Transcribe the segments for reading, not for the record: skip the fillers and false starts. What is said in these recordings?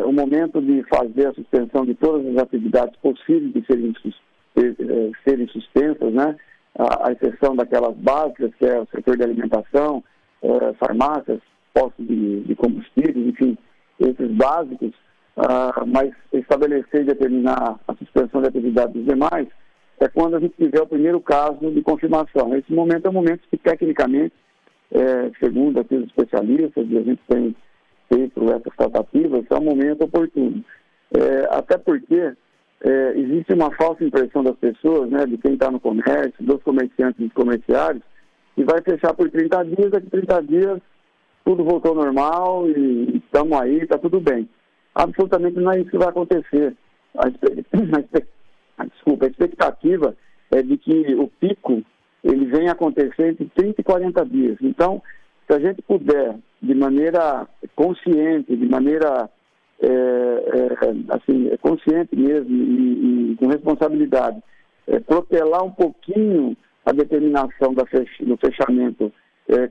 o momento de fazer a suspensão de todas as atividades possíveis de serem suspensas, né? A exceção daquelas básicas, que é o setor de alimentação, farmácias, postos de combustíveis, enfim, esses básicos, mas estabelecer e determinar a suspensão de atividades dos demais é quando a gente tiver o primeiro caso de confirmação. Esse momento é um momento que, tecnicamente, segundo aqui os especialistas, e a gente tem feito essas tratativas, é um momento oportuno. Até porque existe uma falsa impressão das pessoas, né, de quem está no comércio, dos comerciantes e dos comerciários, que vai fechar por 30 dias, daqui 30 dias tudo voltou ao normal e estamos aí, está tudo bem. Absolutamente não é isso que vai acontecer. A expectativa é de que o pico ele venha acontecer entre 30 e 40 dias. Então, se a gente puder, de maneira consciente, de maneira consciente mesmo e com responsabilidade, protelar um pouquinho a determinação do fechamento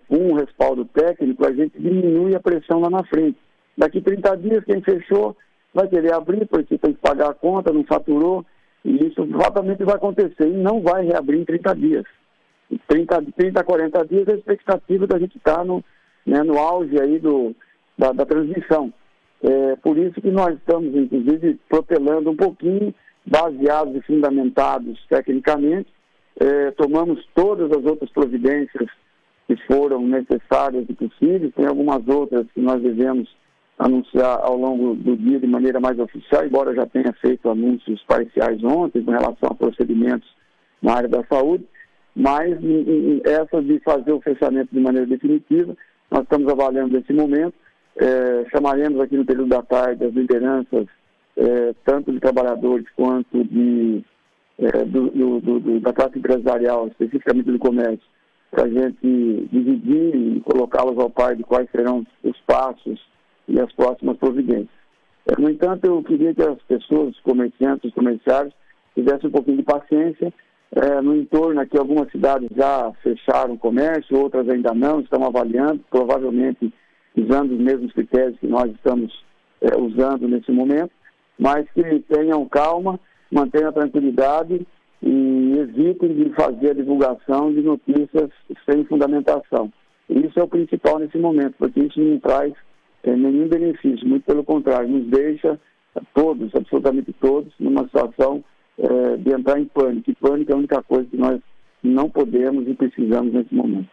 com um respaldo técnico, a gente diminui a pressão lá na frente. Daqui 30 dias, quem fechou vai querer abrir porque tem que pagar a conta, não faturou, e isso fatalmente vai acontecer, e não vai reabrir em 30 dias. 30 a 40 dias é a expectativa da gente estar no auge aí da transmissão. Por isso que nós estamos, inclusive, protelando um pouquinho, baseados e fundamentados tecnicamente, tomamos todas as outras providências que foram necessárias e possíveis, tem algumas outras que nós devemos anunciar ao longo do dia de maneira mais oficial, embora já tenha feito anúncios parciais ontem com relação a procedimentos na área da saúde, mas essa de fazer o fechamento de maneira definitiva, nós estamos avaliando nesse momento, chamaremos aqui no período da tarde as lideranças, tanto de trabalhadores quanto da classe empresarial, especificamente do comércio, para a gente dividir e colocá-los ao par de quais serão os passos e as próximas providências. No entanto, eu queria que as pessoas, os comerciantes, os comerciários, tivessem um pouquinho de paciência. No entorno aqui, algumas cidades já fecharam o comércio, outras ainda não, estão avaliando, provavelmente usando os mesmos critérios que nós estamos usando nesse momento, mas que tenham calma, mantenham a tranquilidade e evitem de fazer a divulgação de notícias sem fundamentação. Isso é o principal nesse momento, porque isso não traz nenhum benefício, muito pelo contrário, nos deixa todos, absolutamente todos, numa situação de entrar em pânico. E pânico é a única coisa que nós não podemos e precisamos nesse momento.